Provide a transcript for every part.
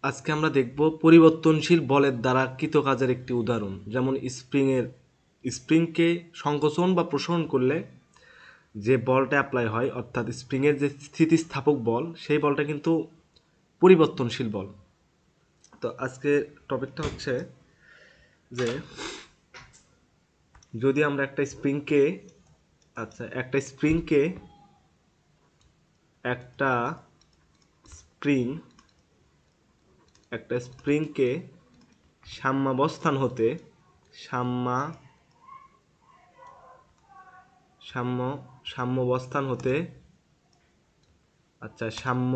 আজকে আমরা দেখব পরিবর্তনশীল বলের দ্বারা কৃতকাজের একটি উদাহরণ, যেমন স্প্রিংকে সংকোচন বা প্রসারণ করলে যে বলটা অ্যাপ্লাই হয়, অর্থাৎ স্প্রিংয়ের যে স্থিতিস্থাপক বল, সেই বলটা কিন্তু পরিবর্তনশীল বল। তো আজকে টপিকটা হচ্ছে যে যদি আমরা একটা স্প্রিংকে একটা স্প্রিংকে সাম্যাবস্থান হতে সাম্য সাম্য সাম্যাবস্থান হতে সাম্য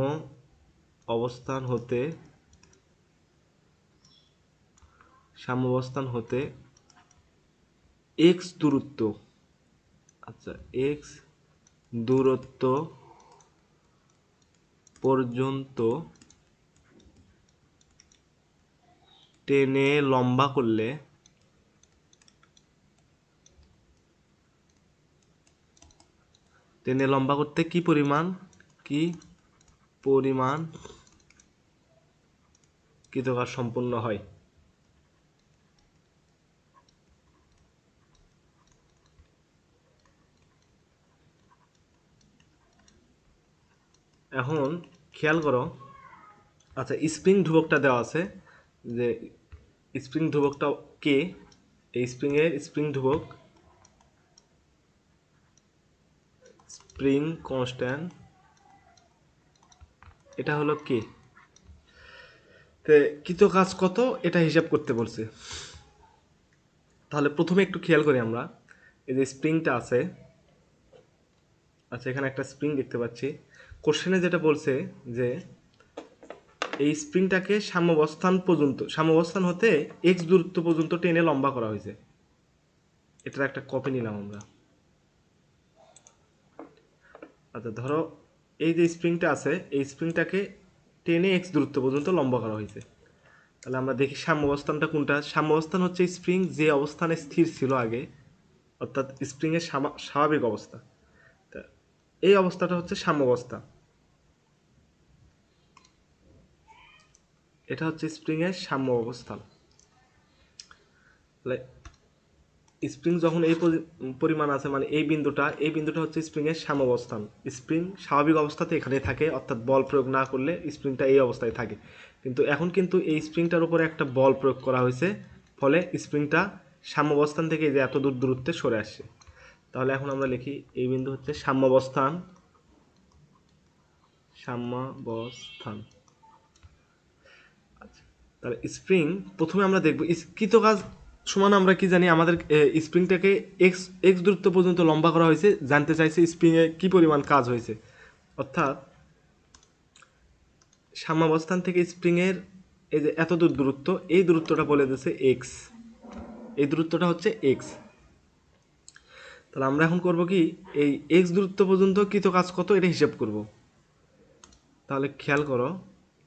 অবস্থান হতে সাম্যাবস্থান হতে এক্স দূরত্ব এক্স দূরত্ব পর্যন্ত টেনে লম্বা করলে করতে কি পরিমাণ কৃতকাজ সম্পন্ন হয়। এখন খেয়াল করো, স্প্রিং ধ্রুবকটা দেওয়া আছে, যে স্প্রিং ধ্রুবকটা কে, এই স্প্রিং ধ্রুবক স্প্রিং কনস্ট্যান্ট, এটা হলো কে। কৃতকাজ কত এটা হিসাব করতে বলছে। তাহলে প্রথমে একটু খেয়াল করি আমরা, এই যে স্প্রিংটা আছে, এখানে একটা স্প্রিং দেখতে পাচ্ছি। কোশ্চেনে যেটা বলছে যে এই স্প্রিংটাকে সাম্যাবস্থান হতে এক্স দূরত্ব পর্যন্ত টেনে লম্বা করা হয়েছে। এটার একটা কপি নিলাম আমরা। ধরো এই যে স্প্রিংটা আছে, এই স্প্রিংটাকে টেনে এক্স দূরত্ব পর্যন্ত লম্বা করা হয়েছে। তাহলে আমরা দেখি সাম্যাবস্থানটা কোনটা। সাম্যাবস্থান হচ্ছে স্প্রিং যে অবস্থানে স্থির ছিল আগে, অর্থাৎ স্প্রিংয়ের স্বাভাবিক অবস্থা। এই অবস্থাটা হচ্ছে সাম্যাবস্থা। এটা হচ্ছে স্প্রিংয়ের সাম্য অবস্থান। তাহলে স্প্রিং যখন এই পরিমাণ আছে, মানে এই বিন্দুটা হচ্ছে স্প্রিংয়ের সাম্যাবস্থান। স্প্রিং স্বাভাবিক অবস্থাতে এখানে থাকে, অর্থাৎ বল প্রয়োগ না করলে স্প্রিংটা এই অবস্থায় থাকে। কিন্তু এখন কিন্তু এই স্প্রিংটার উপরে একটা বল প্রয়োগ করা হয়েছে, ফলে স্প্রিংটা সাম্যাবস্থান থেকে যে এত দূরত্বে সরে আসছে। তাহলে এখন আমরা লিখি এই বিন্দু হচ্ছে সাম্যাবস্থান। তাহলে স্প্রিং প্রথমে আমরা দেখব কৃতকাজ সমান আমরা কি জানি, আমাদের স্প্রিংটাকে এক্স এক্স দূরত্ব পর্যন্ত লম্বা করা হয়েছে, জানতে চাইছে স্প্রিংয়ে কি পরিমাণ কাজ হয়েছে। অর্থাৎ সাম্যাবস্থান থেকে স্প্রিংয়ের এই যে এত দূরত্ব, এই দূরত্বটা বলে দিয়েছে এক্স, এই দূরত্বটা হচ্ছে এক্স। তাহলে আমরা এখন করব কি, এই এক্স দূরত্ব পর্যন্ত কৃতকাজ কত এটা হিসাব করব। তাহলে খেয়াল করো,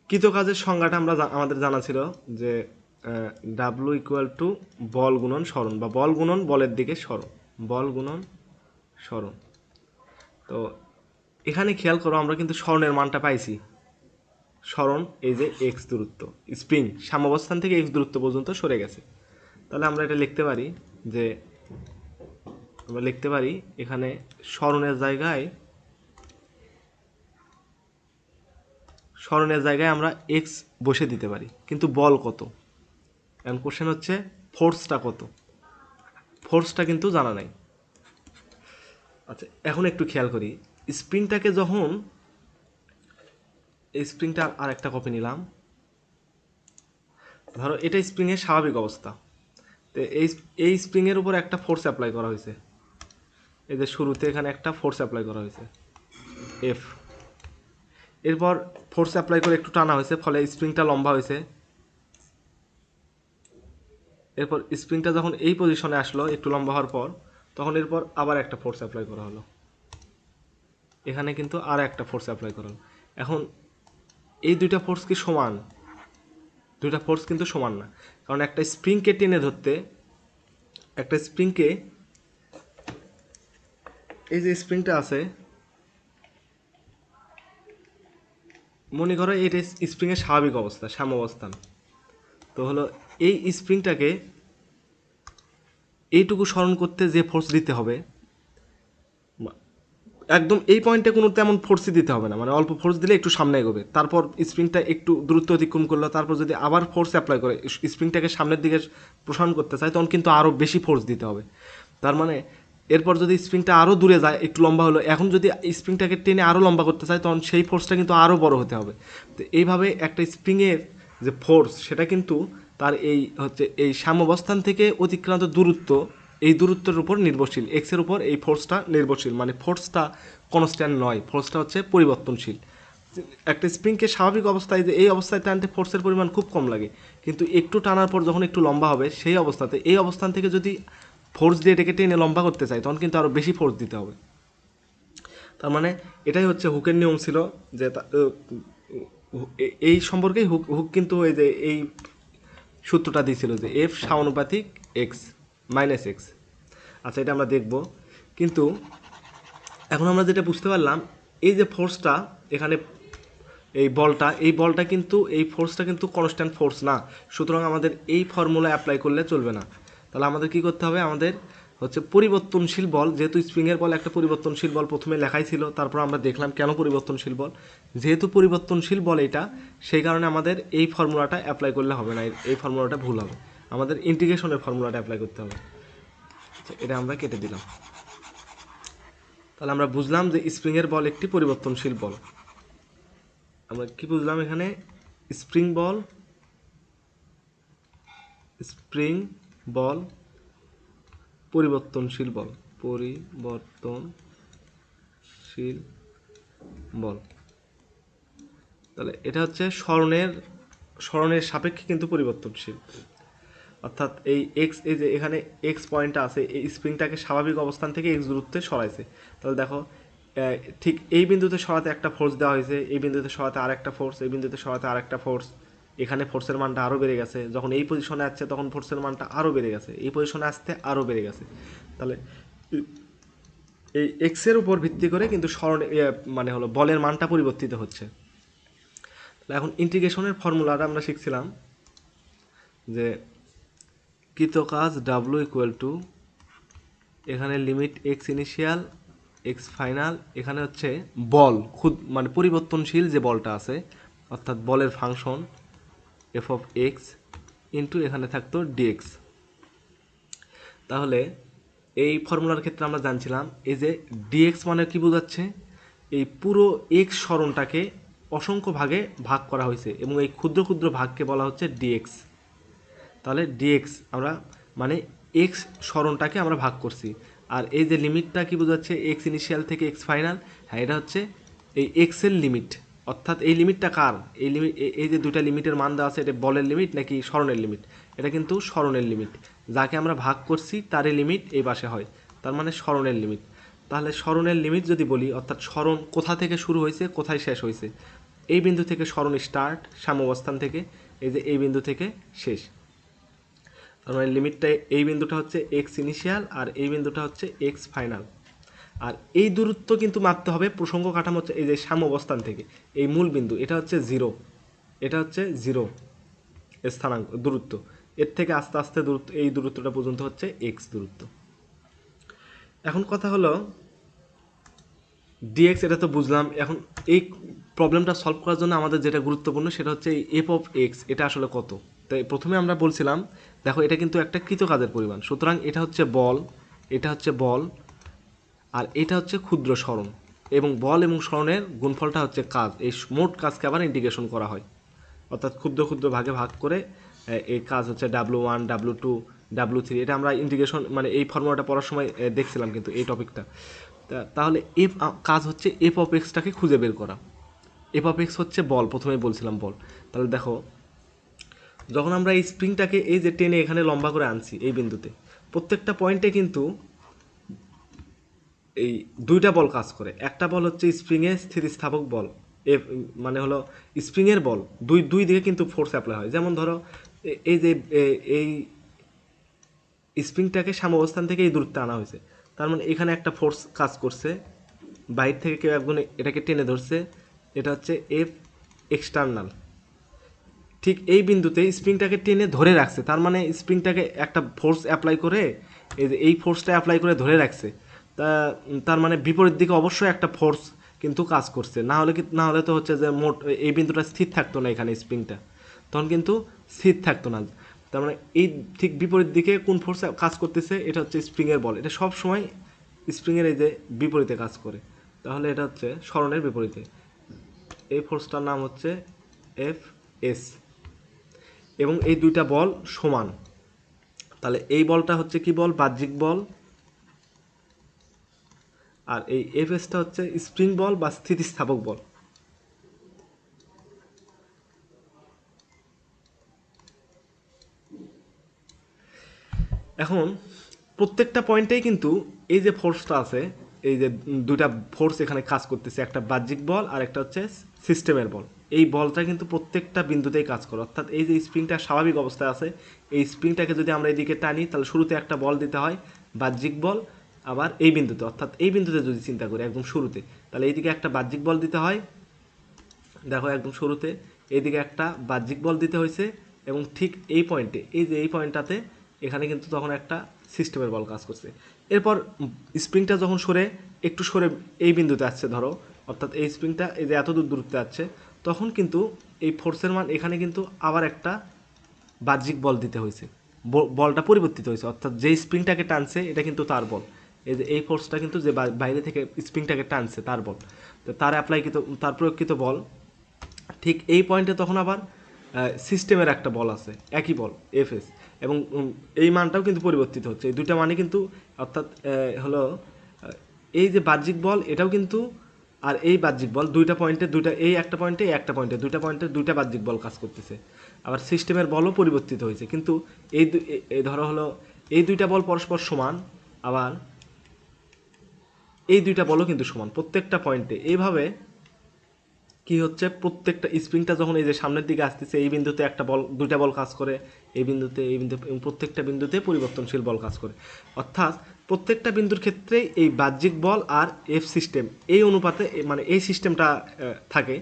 কৃতকাজের সংজ্ঞাটা আমাদের জানা ছিল যে ডাব্লু ইকুয়াল টু বল গুণন সরণ, বা বল গুণন বলের দিকে সরণ, বল গুণন সরণ। তো এখানে খেয়াল করো, আমরা কিন্তু সরণের মানটা পাইছি। সরণ এই যে এক্স দূরত্ব, স্প্রিং সাম্যাবস্থান থেকে এক্স দূরত্ব পর্যন্ত সরে গেছে। তাহলে আমরা এটা লিখতে পারি যে এখানে সরণের জায়গায় আমরা এক্স বসে দিতে পারি, কিন্তু বল কত। এখন কোশ্চেন হচ্ছে ফোর্সটা কত, ফোর্সটা কিন্তু জানা নাই। এখন একটু খেয়াল করি, স্প্রিংটাকে যখন এই স্প্রিংটা আর একটা কপি নিলাম, ধরো এটা স্প্রিংয়ের স্বাভাবিক অবস্থা। তো এই স্প্রিংয়ের উপর একটা ফোর্স অ্যাপ্লাই করা হয়েছে, এই যে শুরুতে এখানে একটা ফোর্স অ্যাপ্লাই করা হয়েছে এফ। এরপর ফোর্স অ্যাপ্লাই করে একটু টানা হয়েছে, ফলে স্প্রিংটা লম্বা হয়েছে। এরপর স্প্রিংটা যখন এই পজিশনে আসলো একটু লম্বা হওয়ার পর, তখন এরপর আবার একটা ফোর্স অ্যাপ্লাই করা হলো, এখানে কিন্তু আর একটা ফোর্স অ্যাপ্লাই করা হলো। এখন এই দুইটা ফোর্স কি সমান? দুইটা ফোর্স কিন্তু সমান না, কারণ একটা স্প্রিংকে টেনে ধরতে, একটা স্প্রিংকে, এই যে স্প্রিংটা আছে, মনে করো এটা স্প্রিংয়ের স্বাভাবিক অবস্থা, সাম্যাবস্থান। তো হলো এই স্প্রিংটাকে এইটুকু স্মরণ করতে যে ফোর্স দিতে হবে, একদম এই পয়েন্টে কোনো তেমন ফোর্সই দিতে হবে না, মানে অল্প ফোর্স দিলে একটু সামনে এগোবে, তারপর স্প্রিংটা একটু দূরত্ব অতিক্রম করলো, তারপর যদি আবার ফোর্স অ্যাপ্লাই করে স্প্রিংটাকে সামনের দিকে প্রসারণ করতে চায়, তখন কিন্তু আরও বেশি ফোর্স দিতে হবে। তার মানে এরপর যদি স্প্রিংটা আরও দূরে যায়, একটু লম্বা হলো, এখন যদি স্প্রিংটাকে টেনে আরও লম্বা করতে চায়, তখন সেই ফোর্সটা কিন্তু আরও বড় হতে হবে। তো এইভাবে একটা স্প্রিংয়ের যে ফোর্স, সেটা কিন্তু তার এই হচ্ছে এই সাম্যাবস্থান থেকে অতিক্রান্ত দূরত্ব, এই দূরত্বের উপর নির্ভরশীল, এক্সের উপর এই ফোর্সটা নির্ভরশীল, মানে ফোর্সটা কনস্ট্যান্ট নয়, ফোর্সটা হচ্ছে পরিবর্তনশীল। একটা স্প্রিংকে স্বাভাবিক অবস্থায় যে এই অবস্থায় টানতে ফোর্সের পরিমাণ খুব কম লাগে, কিন্তু একটু টানার পর যখন একটু লম্বা হবে, সেই অবস্থাতে এই অবস্থান থেকে যদি ফোর্স দিয়ে এটাকে টেনে লম্বা করতে চাই, তখন কিন্তু আরও বেশি ফোর্স দিতে হবে। তার মানে এটাই হচ্ছে হুকের নিয়ম ছিল, যে এই সম্পর্কেই হুক হুক কিন্তু এই যে এই সূত্রটা দিয়েছিল যে এফ সমানুপাতিক এক্স মাইনাস এক্স। আচ্ছা, এটা আমরা দেখব, কিন্তু এখন আমরা যেটা বুঝতে পারলাম, এই যে ফোর্সটা এখানে, এই বলটা কিন্তু এই ফোর্সটা কিন্তু কনস্ট্যান্ট ফোর্স না, সুতরাং আমাদের এই ফর্মুলা অ্যাপ্লাই করলে চলবে না। তাহলে আমাদের কি করতে হবে, আমাদের হচ্ছে পরিবর্তনশীল বল, যেহেতু স্প্রিংয়ের বল একটা পরিবর্তনশীল বল প্রথমে লেখাই ছিল, তারপর আমরা দেখলাম কেন পরিবর্তনশীল বল, যেহেতু পরিবর্তনশীল বল এটা, সেই কারণে আমাদের এই ফর্মুলাটা অ্যাপ্লাই করলে হবে না, এই ফর্মুলাটা ভুল হবে, আমাদের ইন্টিগ্রেশনের ফর্মুলাটা অ্যাপ্লাই করতে হবে। এটা আমরা কেটে দিলাম। তাহলে আমরা বুঝলাম যে স্প্রিংয়ের বল একটি পরিবর্তনশীল বল। আমরা কি বুঝলাম এখানে, স্প্রিং বল পরিবর্তনশীল বল, তাহলে এটা হচ্ছে স্মরণের সাপেক্ষে কিন্তু পরিবর্তনশীল, অর্থাৎ এই এক্স, এই যে এখানে এক্স পয়েন্টটা আছে, এই স্প্রিংটাকে স্বাভাবিক অবস্থান থেকে এক্স দূরত্বে সরাইছে। তাহলে দেখো ঠিক এই বিন্দুতে সরাতে একটা ফোর্স দেওয়া হয়েছে, এই বিন্দুতে সরাতে আরেকটা ফোর্স, এই বিন্দুতে সরাতে আরেকটা ফোর্স, এখানে ফোর্সের মানটা আরও বেড়ে গেছে, যখন এই পজিশনে আসছে তখন ফোর্সের মানটা আরও বেড়ে গেছে, এই পজিশনে আসতে আরও বেড়ে গেছে। তাহলে এই এক্সের উপর ভিত্তি করে কিন্তু মানে হলো বলের মানটা পরিবর্তিত হচ্ছে। এখন ইন্টিগ্রেশনের ফর্মুলাটা আমরা শিখছিলাম যে কৃত কাজ ডাব্লু ইকুয়াল টু, এখানে limit x initial x final, এখানে হচ্ছে বল মানে পরিবর্তনশীল যে বলটা আছে, অর্থাৎ বলের function F of x into এখানে থাকতো ডিএক্স। তাহলে এই ফর্মুলার ক্ষেত্রে আমরা জানছিলাম এই যে ডিএক্স মানে কি বোঝাচ্ছে, এই পুরো এক্স সরণটাকে অসংখ্য ভাগে ভাগ করা হয়েছে এবং এই ক্ষুদ্র ক্ষুদ্র ভাগকে বলা হচ্ছে ডিএক্স। তাহলে ডিএক্স আমরা মানে এক্স সরণটাকে আমরা ভাগ করছি, আর এই যে লিমিটটা কি বোঝাচ্ছে, এক্স ইনিশিয়াল থেকে এক্স ফাইনাল, হ্যাঁ এটা হচ্ছে এই এক্সের লিমিট, অর্থাৎ এই লিমিটটা কার, এই লিমিট, এই যে দুটা লিমিটের মান দেওয়া আছে, এটা বলের লিমিট নাকি সরণের লিমিট, এটা কিন্তু সরণের লিমিট, যাকে আমরা ভাগ করছি তারই লিমিট এই পাশে হয়, তার মানে সরণের লিমিট। তাহলে সরণের লিমিট যদি বলি, অর্থাৎ সরণ কোথা থেকে শুরু হয়েছে কোথায় শেষ হয়েছে, এই বিন্দু থেকে সরণ স্টার্ট সাম্যাবস্থান থেকে, এই যে এই বিন্দু থেকে শেষ, তার মানে লিমিটটা এই বিন্দুটা হচ্ছে এক্স ইনিশিয়াল আর এই বিন্দুটা হচ্ছে এক্স ফাইনাল। আর এই দূরত্ব কিন্তু মাপতে হবে প্রসঙ্গ কাঠামো হচ্ছে এই যে সাম্যাবস্থান থেকে এই মূল বিন্দু, এটা হচ্ছে জিরো, এটা হচ্ছে জিরো স্থানাঙ্ক দূরত্ব, এর থেকে আস্তে আস্তে দূরত্ব, এই দূরত্বটা পর্যন্ত হচ্ছে এক্স দূরত্ব। এখন কথা হলো ডিএক্স, এটা তো বুঝলাম। এখন এই প্রবলেমটা সলভ করার জন্য আমাদের যেটা গুরুত্বপূর্ণ সেটা হচ্ছে এই এফ অফ এক্স, এটা আসলে কত। তাই প্রথমে আমরা বলছিলাম দেখো এটা কিন্তু একটা কৃত কাজের পরিমাণ, সুতরাং এটা হচ্ছে বল, এটা হচ্ছে বল, আর এটা হচ্ছে ক্ষুদ্র সরণ, এবং বল এবং সরণের গুণফলটা হচ্ছে কাজ, এই মোট কাজকে আবার ইন্টিগ্রেশন করা হয়, অর্থাৎ ক্ষুদ্র ক্ষুদ্র ভাগে ভাগ করে এই কাজ হচ্ছে W1 W2 W3, এটা আমরা ইন্টিগ্রেশন মানে এই ফর্মুলাটা পড়ার সময় দেখছিলাম কিন্তু এই টপিকটা। তাহলে এফ কাজ হচ্ছে এফ অফ এক্সটাকে খুঁজে বের করা, এফ অফ এক্স হচ্ছে বল, প্রথমেই বলছিলাম বল। তাহলে দেখো যখন আমরা এই স্প্রিংটাকে এই যে টেনে এখানে লম্বা করে আনছি এই বিন্দুতে, প্রত্যেকটা পয়েন্টে কিন্তু এই দুইটা বল কাজ করে, একটা বল হচ্ছে স্প্রিংয়ের স্থিতিস্থাপক বল, মানে হলো স্প্রিংয়ের বল, দুই দিকে কিন্তু ফোর্স অ্যাপ্লাই হয়। যেমন ধরো এই যে এই স্প্রিংটাকে সাম্যাবস্থান থেকে এই দূরত্বে আনা হয়েছে, তার মানে এখানে একটা ফোর্স কাজ করছে, বাইরে থেকে কেউ একজন এটাকে টেনে ধরছে, এটা হচ্ছে এফ এক্সটার্নাল। ঠিক এই বিন্দুতে স্প্রিংটাকে টেনে ধরে রাখছে, তার মানে স্প্রিংটাকে একটা ফোর্স অ্যাপ্লাই করে এই ফোর্সটা অ্যাপ্লাই করে ধরে রাখছে। তার মানে বিপরীত দিকে অবশ্যই একটা ফোর্স কিন্তু কাজ করছে, না হলে তো হচ্ছে যে মোট এই বিন্দুটা স্থির থাকতো না, এখানে স্প্রিংটা তখন কিন্তু স্থির থাকতো না। তার মানে এই ঠিক বিপরীত দিকে কোন ফোর্স কাজ করতেছে, এটা হচ্ছে স্প্রিংয়ের বল। এটা সব সময় স্প্রিংয়ের এই যে বিপরীতে কাজ করে, তাহলে এটা হচ্ছে সরণের বিপরীতে। এই ফোর্সটার নাম হচ্ছে এফ এস। এবং এই দুইটা বল সমান, তাহলে এই বলটা হচ্ছে কি বল, বাহ্যিক বল, আর এই এফ এসটা হচ্ছে স্প্রিং বল বা স্থিতিস্থাপক বল। এখন প্রত্যেকটা পয়েন্টেই কিন্তু এই যে ফোর্সটা আছে, এই যে দুইটা ফোর্স এখানে কাজ করতেছে, একটা বাহ্যিক বল আর একটা হচ্ছে সিস্টেমের বল। এই বলটা কিন্তু প্রত্যেকটা বিন্দুতেই কাজ করে, অর্থাৎ এই যে স্প্রিংটা স্বাভাবিক অবস্থায় আছে, এই স্প্রিংটাকে যদি আমরা এদিকে টানি তাহলে শুরুতে একটা বল দিতে হয়, বাহ্যিক বল। আবার এই বিন্দুতে, অর্থাৎ এই বিন্দুতে যদি চিন্তা করি একদম শুরুতে, তাহলে এইদিকে একটা বাহ্যিক বল দিতে হয়, দেখো একদম শুরুতে এইদিকে একটা বাহ্যিক বল দিতে হয়েছে, এবং ঠিক এই পয়েন্টে, এই যে এই পয়েন্টটাতে এখানে কিন্তু তখন একটা সিস্টেমের বল কাজ করছে। এরপর স্প্রিংটা যখন একটু সরে এই বিন্দুতে আসছে ধরো, অর্থাৎ এই স্প্রিংটা এই যে এত দূর দূরত্বে আসছে, তখন কিন্তু এই ফোর্সের মান এখানে কিন্তু আবার একটা বাহ্যিক বল দিতে হয়েছে, বলটা পরিবর্তিত হয়েছে, অর্থাৎ যেই স্প্রিংটাকে টানছে এটা কিন্তু তার বল। এই যে এই ফোর্সটা কিন্তু যে বাইরে থেকে স্প্রিংটাকে টানছে তার বল, তো তার অ্যাপ্লাইকৃত, তার প্রয়োগকৃত বল। ঠিক এই পয়েন্টে তখন আবার সিস্টেমের একটা বল আছে, একই বল এফএস, এবং এই মানটাও কিন্তু পরিবর্তিত হচ্ছে। এই দুইটা মানে কিন্তু, অর্থাৎ হলো এই যে বাহ্যিক বল এটাও কিন্তু, আর এই বাহ্যিক বল দুইটা পয়েন্টে, এই একটা পয়েন্টে এই একটা পয়েন্টে, দুইটা পয়েন্টে দুইটা বাহ্যিক বল কাজ করতেছে। আবার সিস্টেমের বলও পরিবর্তিত হয়েছে, কিন্তু এই ধরো হলো এই দুইটা বল পরস্পর সমান, আবার এই দুইটা বলও কিন্তু সমান প্রত্যেকটা পয়েন্টে। এইভাবে কি হচ্ছে, প্রত্যেকটা স্প্রিংটা যখন এই যে সামনের দিকে আসতেছে, এই বিন্দুতে একটা বল, দুইটা বল কাজ করে, এই বিন্দুতে, প্রত্যেকটা বিন্দুতে পরিবর্তনশীল বল কাজ করে। অর্থাৎ প্রত্যেকটা বিন্দুর ক্ষেত্রে এই বাহ্যিক বল আর এফ সিস্টেম এই অনুপাতে, মানে এই সিস্টেমটা থাকে,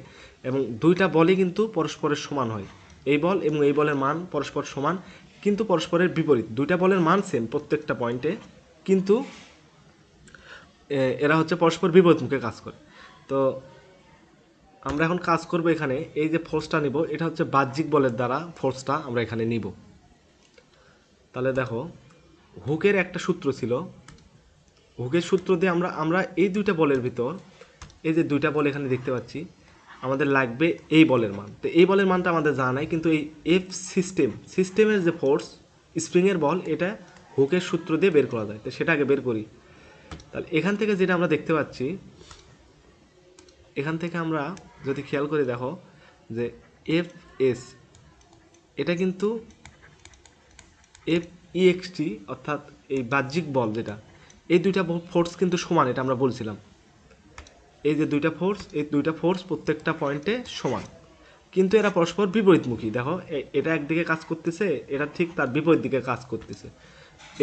এবং দুইটা বলই কিন্তু পরস্পরের সমান হয়। এই বল এবং এই বলের মান পরস্পর সমান, কিন্তু পরস্পরের বিপরীত। দুইটা বলের মান সেম প্রত্যেকটা পয়েন্টে, কিন্তু এরা হচ্ছে পরস্পর বিপরীতমুখে কাজ করে। তো আমরা এখন কাজ করব, এখানে এই যে ফোর্সটা নিব, এটা হচ্ছে বাহ্যিক বলের দ্বারা ফোর্সটা আমরা এখানে নিব। তাহলে দেখো, হুকের একটা সূত্র ছিল, হুকের সূত্র দিয়ে আমরা এই দুইটা বলের ভিতর, এই যে দুইটা বল এখানে দেখতে পাচ্ছি, আমাদের লাগবে এই বলের মান। তো এই বলের মানটা আমাদের জানা নাই, কিন্তু এই এফ সিস্টেমের যে ফোর্স, স্প্রিংয়ের বল, এটা হুকের সূত্র দিয়ে বের করা যায়। তো সেটা আগে বের করি। তাহলে এখান থেকে যেটা আমরা দেখতে পাচ্ছি, এখান থেকে আমরা যদি খেয়াল করে দেখো যে এফ এস, এটা কিন্তু এফ ইএক্সটি, অর্থাৎ এই বাহ্যিক বল যেটা, এই দুইটা ফোর্স কিন্তু সমান, এটা আমরা বলছিলাম। এই যে দুইটা ফোর্স, এই দুইটা ফোর্স প্রত্যেকটা পয়েন্টে সমান, কিন্তু এরা পরস্পর বিপরীতমুখী। দেখো এটা একদিকে কাজ করতেছে, এটা ঠিক তার বিপরীত দিকে কাজ করতেছে,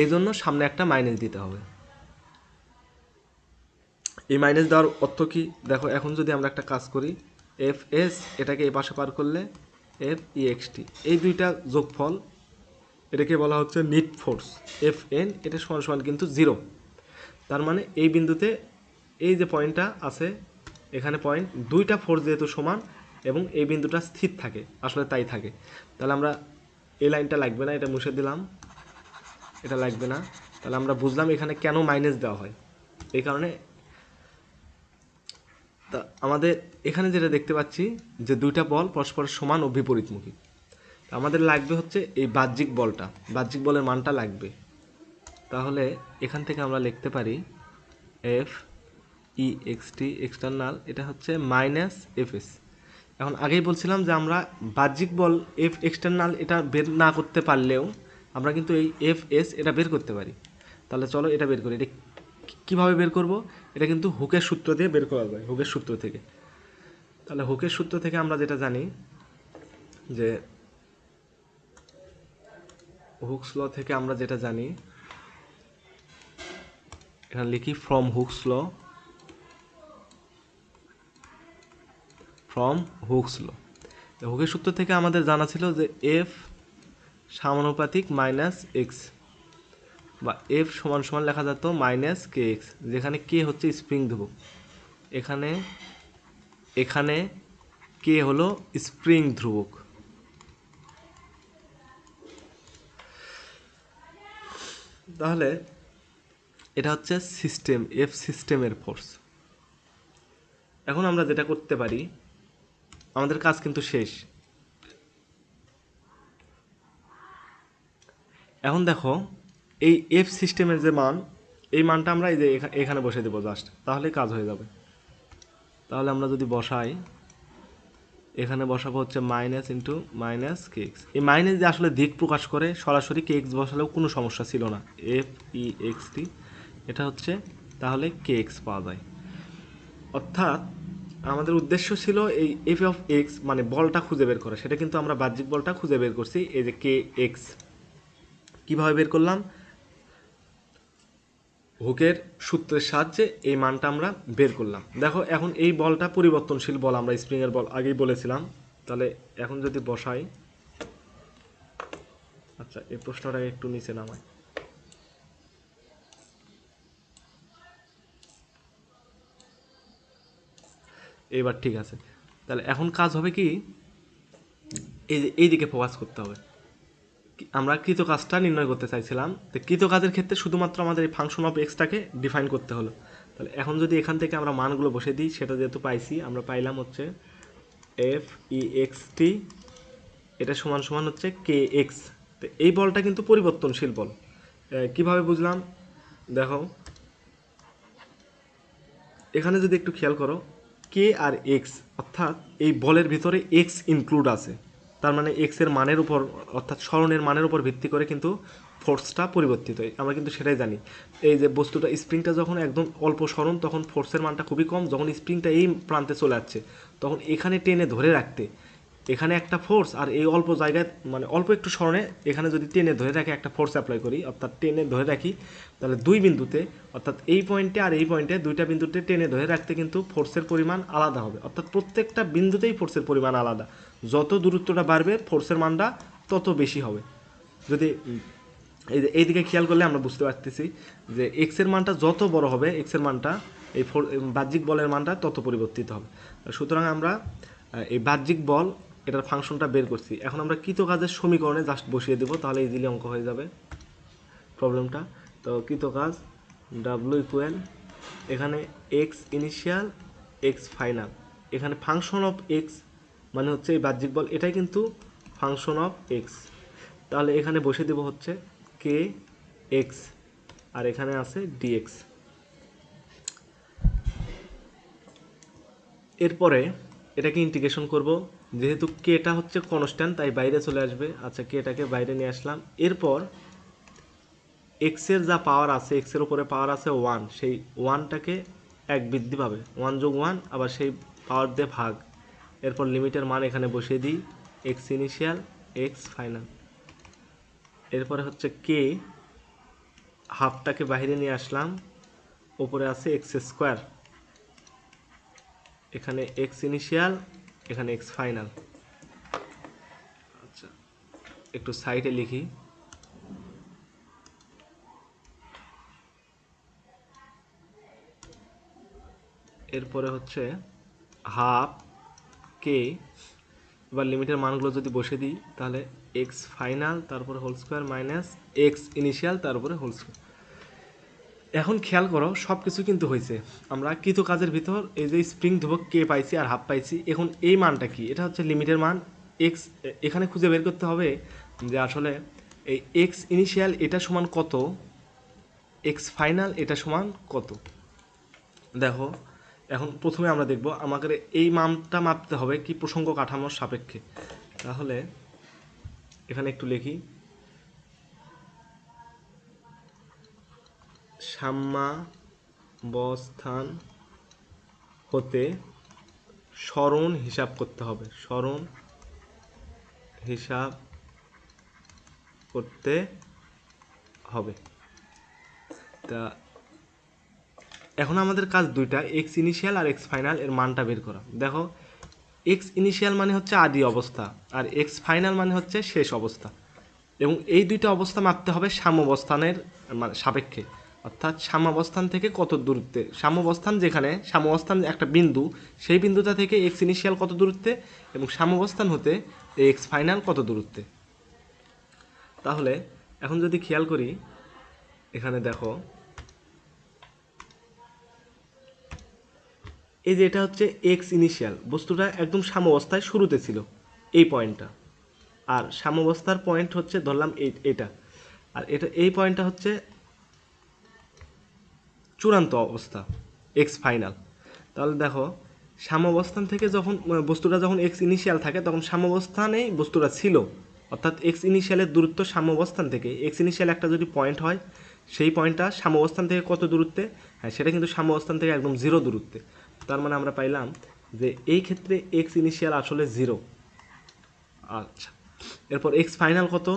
এই জন্য সামনে একটা মাইনাস দিতে হবে। এই মাইনাস দেওয়ার অর্থ কি দেখো, এখন যদি আমরা একটা কাজ করি, এফ এস এটাকে এই পাশে পার করলে এফ ইএক্সটি, এই দুইটা যোগফল, এটাকে বলা হচ্ছে নিট ফোর্স। এফ এন এটা সমান সমান কিন্তু 0। তার মানে এই বিন্দুতে এই যে পয়েন্টটা আছে, এখানে পয়েন্ট, দুইটা ফোর্স যেহেতু সমান এবং এই বিন্দুটা স্থির থাকে, আসলে তাই থাকে। তাহলে আমরা এই লাইনটা লাগবে না, এটা মুছে দিলাম, এটা লাগবে না। তাহলে আমরা বুঝলাম এখানে কেন মাইনাস দেওয়া হয়, এই কারণে। তা আমাদের এখানে যেটা দেখতে পাচ্ছি যে দুইটা বল পরস্পর সমান ও বিপরীতমুখী, আমাদের লাগবে হচ্ছে এই বাহ্যিক বলটা, বাহ্যিক বলের মানটা লাগবে। তাহলে এখান থেকে আমরা লিখতে পারি এফ ই এক্সটি এক্সটার্নাল, এটা হচ্ছে মাইনাস এফ এস। এখন আগেই বলছিলাম যে আমরা বাহ্যিক বল এফ এক্সটার্নাল এটা বের না করতে পারলেও আমরা কিন্তু এই এফ এস এটা বের করতে পারি। তাহলে চলো এটা বের করি। এটা কীভাবে বের করব, এটা কিন্তু হুকের সূত্র দিয়ে বের করা যায়, হুকের সূত্র থেকে। তাহলে হুকের সূত্র থেকে আমরা যেটা জানি যে, হুকস ল থেকে আমরা যেটা জানি, এখানে লিখি from Hooke's law, from Hooke's law. হুকের সূত্র থেকে আমাদের জানা ছিল যে এফ সমানুপাতিক মাইনাস এক্স, বা এফ সমান সমান লেখা যেত মাইনাস কে এক্স, যেখানে কে হচ্ছে স্প্রিং ধ্রুবক, এখানে এখানে কে হলো স্প্রিং ধ্রুবক। তাহলে এটা হচ্ছে সিস্টেম, এফ সিস্টেমের ফোর্স। এখন আমরা যেটা করতে পারি, আমাদের কাজ কিন্তু শেষ। এখন দেখো এই এফ সিস্টেমের যে মান, এই মানটা আমরা এই যে এখানে বসে দেবো জাস্ট, তাহলে কাজ হয়ে যাবে। তাহলে আমরা যদি বসাই, এখানে বসাবো হচ্ছে মাইনাস ইন্টু মাইনাস কে এক্স। এই মাইনাস যে আসলে দিক প্রকাশ করে, সরাসরি কে এক্স বসালেও কোনো সমস্যা ছিল না, এফ ই এক্স টি, এটা হচ্ছে তাহলে কে এক্স পাওয়া যায়। অর্থাৎ আমাদের উদ্দেশ্য ছিল এই এফ অফ এক্স মানে বলটা খুঁজে বের করা, সেটা কিন্তু আমরা বাহ্যিক বলটা খুঁজে বের করছি। এই যে কে এক্স কীভাবে বের করলাম, হুকের সূত্রের সাহায্যে এই মানটা আমরা বের করলাম। দেখো এখন এই বলটা পরিবর্তনশীল বল, আমরা স্প্রিংয়ের বল আগেই বলেছিলাম। তাহলে এখন যদি বসাই, আচ্ছা এই প্রশ্নটাকে একটু নিচে নামাই, এবার ঠিক আছে। তাহলে এখন কাজ হবে কি, এই যে এই দিকে ফোকাস করতে হবে। আমরা কৃত কাজটা নির্ণয় করতে চাইছিলাম, তো কৃত কাজের ক্ষেত্রে শুধুমাত্র আমাদের এই ফাংশন অফ এক্সটাকে ডিফাইন করতে হলো। তাহলে এখন যদি এখান থেকে আমরা মানগুলো বসে দিই, সেটা যেহেতু পাইছি, আমরা পাইলাম হচ্ছে এফ ই এক্স টি, এটা সমান সমান হচ্ছে কে এক্স। তো এই বলটা কিন্তু পরিবর্তনশীল বল। কিভাবে বুঝলাম দেখো, এখানে যদি একটু খেয়াল করো, কে আর এক্স, অর্থাৎ এই বলের ভিতরে এক্স ইনক্লুড আছে, তার মানে এক্স এর মানের উপর, অর্থাৎ স্মরণের মানের উপর ভিত্তি করে কিন্তু ফোর্সটা পরিবর্তিত হয়, আমরা কিন্তু সেটাই জানি। এই যে বস্তুটা, স্প্রিংটা যখন একদম অল্প স্মরণ, তখন ফোর্সের মানটা খুবই কম। যখন স্প্রিংটা এই প্রান্তে চলে যাচ্ছে, তখন এখানে টেনে ধরে রাখতে, এখানে একটা ফোর্স, আর এই অল্প জায়গায় মানে অল্প একটু স্মরণে এখানে যদি টেনে ধরে রাখি, একটা ফোর্স অ্যাপ্লাই করি, অর্থাৎ টেনে ধরে রাখি, তাহলে দুই বিন্দুতে, অর্থাৎ এই পয়েন্টে আর এই পয়েন্টে, দুইটা বিন্দুতে টেনে ধরে রাখতে কিন্তু ফোর্সের পরিমাণ আলাদা হবে। অর্থাৎ প্রত্যেকটা বিন্দুতেই ফোর্সের পরিমাণ আলাদা, যত দূরত্বটা বাড়বে ফোর্সের মানটা তত বেশি হবে। যদি এই দিকে খেয়াল করলে আমরা বুঝতে পারতেছি যে এক্সের মানটা যত বড় হবে, এক্সের মানটা এই বাহ্যিক বলের মানটা তত পরিবর্তিত হবে। সুতরাং আমরা এই বাহ্যিক বল এটার ফাংশনটা বের করছি। এখন আমরা কৃত কাজের সমীকরণে জাস্ট বসিয়ে দেবো, তাহলে ইজিলি অঙ্ক হয়ে যাবে প্রবলেমটা। তো কৃত কাজ ডাব্লু ইকুয়াল, এখানে এক্স ইনিশিয়াল এক্স ফাইনাল, এখানে ফাংশন অফ এক্স মানে হচ্ছে এই বাহ্যিক বল, এটাই কিন্তু ফাংশন অফ এক্স। তাহলে এখানে বসে দেব হচ্ছে কে এক্স, আর এখানে আছে ডিএক্স। এরপরে এটাকে ইন্টিগ্রেশন করব, যেহেতু কেটা হচ্ছে কনস্ট্যান্ট তাই বাইরে চলে আসবে। আচ্ছা কেটাকে বাইরে নিয়ে আসলাম। এরপর এক্সের যা পাওয়ার আছে, এক্সের উপরে পাওয়ার আছে ওয়ান, সেই ওয়ানটাকে এক বৃদ্ধি পাবে, ওয়ান যোগ ওয়ান, আবার সেই পাওয়ার দিয়ে ভাগ। এরপর লিমিটের মান এখানে বসিয়ে দিই, এক্স ইনিশিয়াল এক্স ফাইনাল। এরপরে হচ্ছে কে, হাফটাকে বাইরে নিয়ে আসলাম, উপরে আছে এক্স স্কোয়ার, এখানে এক্স ইনিশিয়াল, এখানে এক্স ফাইনাল। আচ্ছা একটু সাইডে লিখি, এরপরে হচ্ছে হাফ কে, এবার লিমিটের মানগুলো যদি বসে দিই, তাহলে এক্স ফাইনাল তারপরে whole square minus x initial তারপরে হোল স্কোয়ার। এখন খেয়াল করো সব কিছু কিন্তু হয়েছে, আমরা কৃত কাজের ভিতর এই যে স্প্রিং ধ্রুবক কে পাইছি আর হাফ পাইছি। এখন এই মানটা কি, এটা হচ্ছে লিমিটের মান এক্স। এখানে খুঁজে বের করতে হবে যে আসলে এই এক্স ইনিশিয়াল এটা সমান কত, এক্স ফাইনাল এটা সমান কত। দেখো এখন প্রথমে আমরা দেখব আমাদের এই মানটা মাপতে হবে কি প্রসঙ্গ কাঠামোর সাপেক্ষে। তাহলে এখানে একটু লিখি, সাম্যাবস্থান হতে সরণ হিসাব করতে হবে, সরণ হিসাব করতে হবে। তা এখন আমাদের কাজ দুইটা, এক্স ইনিশিয়াল আর এক্স ফাইনাল এর মানটা বের করা। দেখো এক্স ইনিশিয়াল মানে হচ্ছে আদি অবস্থা, আর এক্স ফাইনাল মানে হচ্ছে শেষ অবস্থা, এবং এই দুইটা অবস্থা মাপতে হবে সাম্যাবস্থানের মানে সাপেক্ষে, অর্থাৎ সাম্যাবস্থান থেকে কত দূরত্বে, সাম্যাবস্থান যেখানে সাম্যাবস্থান একটা বিন্দু, সেই বিন্দুটা থেকে এক্স ইনিশিয়াল কত দূরত্বে এবং সাম্যাবস্থান হতে এক্স ফাইনাল কত দূরত্বে। তাহলে এখন যদি খেয়াল করি, এখানে দেখো এই যে এটা হচ্ছে এক্স ইনিশিয়াল, বস্তুটা একদম সাম্যাবস্থায় শুরুতে ছিল এই পয়েন্টটা, আর সাম্যাবস্থার পয়েন্ট হচ্ছে ধরলাম এটা, আর এটা এই পয়েন্টটা হচ্ছে চূড়ান্ত অবস্থা এক্স ফাইনাল। তাহলে দেখো সাম্যাবস্থান থেকে যখন বস্তুটা যখন এক্স ইনিশিয়াল থাকে তখন সাম্যাবস্থানেই বস্তুটা ছিল, অর্থাৎ এক্স ইনিশিয়ালের দূরত্ব সাম্যাবস্থান থেকে, এক্স ইনিশিয়াল একটা যদি পয়েন্ট হয় সেই পয়েন্টটা সাম্যাবস্থান থেকে কত দূরত্বে, হ্যাঁ সেটা কিন্তু সাম্যাবস্থান থেকে একদম জিরো দূরত্বে। তার মানে আমরা পাইলাম যে এই ক্ষেত্রে এক্স ইনিশিয়াল আসলে জিরো। আচ্ছা, এরপর এক্স ফাইনাল কত,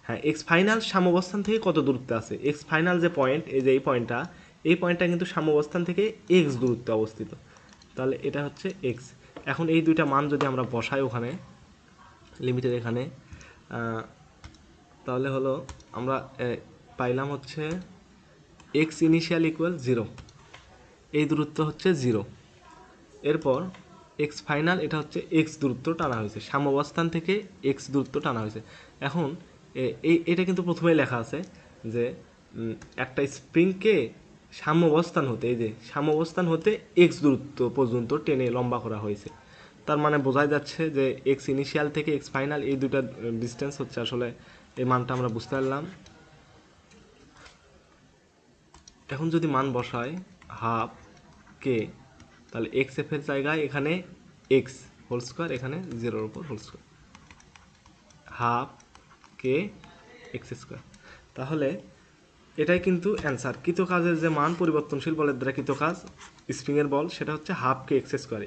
হ্যাঁ এক্স ফাইনাল সাম্যাবস্থান থেকে কত দূরত্বে আছে, এক্স ফাইনাল যে পয়েন্ট, এই যে এই পয়েন্টটা কিন্তু সাম্যাবস্থান থেকে এক্স দূরত্বে অবস্থিত, তাহলে এটা হচ্ছে এক্স। এখন এই দুইটা মান যদি আমরা বসাই ওখানে লিমিটের এখানে, তাহলে হলো আমরা পাইলাম হচ্ছে এক্স ইনিশিয়াল ইকুয়াল জিরো, এই দূরত্ব হচ্ছে জিরো। এরপর এক্স ফাইনাল এটা হচ্ছে এক্স দূরত্ব টানা হয়েছে, সাম্যাবস্থান থেকে এক্স দূরত্ব টানা হয়েছে। এখন এটা কিন্তু প্রথমেই লেখা আছে যে একটা স্প্রিংকে সাম্যাবস্থান হতে, এই যে সাম্যাবস্থান হতে এক্স দূরত্ব পর্যন্ত টেনে লম্বা করা হয়েছে। তার মানে বোঝাই যাচ্ছে যে এক্স ইনিশিয়াল থেকে এক্স ফাইনাল এই দুটা ডিস্টেন্স হচ্ছে আসলে, এই মানটা আমরা বুঝতে পারলাম। এখন যদি মান বসাই হাফ কে, তাহলে এক্স এফ এর জায়গায় এখানে এক্স হোল স্কোয়ার, এখানে জিরোর উপর হোল স্কোয়ার, হাফ কে এক্স স্কোয়ার। তাহলে এটাই কিন্তু অ্যান্সার। কৃত কাজের যে মান পরিবর্তনশীল বলের দ্বারা কৃত কাজ স্প্রিংয়ের বল, সেটা হচ্ছে হাফ কে এক্স স্কোয়ার।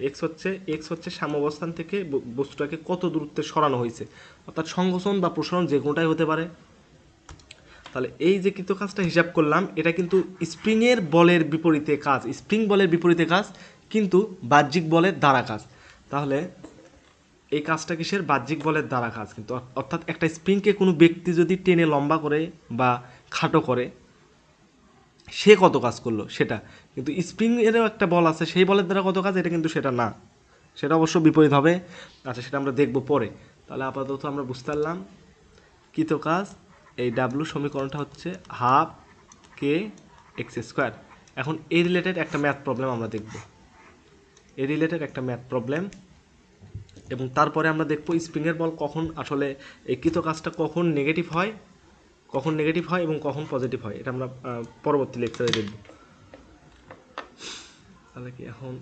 এক্স হচ্ছে সাম্যাবস্থান থেকে বস্তুটাকে কত দূরত্বে সরানো হয়েছে, অর্থাৎ সংকোচন বা প্রসারণ যে কোনোটাই হতে পারে। তাহলে এই যে কৃত কাজটা হিসাব করলাম, এটা কিন্তু স্প্রিংয়ের বলের বিপরীতে কাজ, স্প্রিং বলের বিপরীতে কাজ, কিন্তু বাহ্যিক বলের দ্বারা কাজ। তাহলে এই কাজটা কিসের, বাহ্যিক বলের দ্বারা কাজ। কিন্তু অর্থাৎ একটা স্প্রিংকে কোনো ব্যক্তি যদি টেনে লম্বা করে বা খাটো করে, সে কত কাজ করলো সেটা, কিন্তু স্প্রিং এরও একটা বল আছে, সেই বলের দ্বারা কত কাজ, এটা কিন্তু সেটা না, সেটা অবশ্য বিপরীত হবে। আচ্ছা, সেটা আমরা দেখব পরে। তাহলে আপাতত আমরা বুঝতে পারলাম কৃত কাজ, এই ডাব্লু সমীকরণটা হচ্ছে হাফ কে এক্স স্কোয়ার। এখন এই রিলেটেড একটা ম্যাথ প্রবলেম আমরা দেখব, এই রিলেটেড একটা ম্যাথ প্রবলেম, এবং তারপরে আমরা দেখব স্প্রিংয়ের বল কখন আসলে এই কৃত কাজটা কখন নেগেটিভ হয় এবং কখন পজিটিভ হয়, এটা আমরা পরবর্তী লেকচারে দেখব। তাহলে কি এখন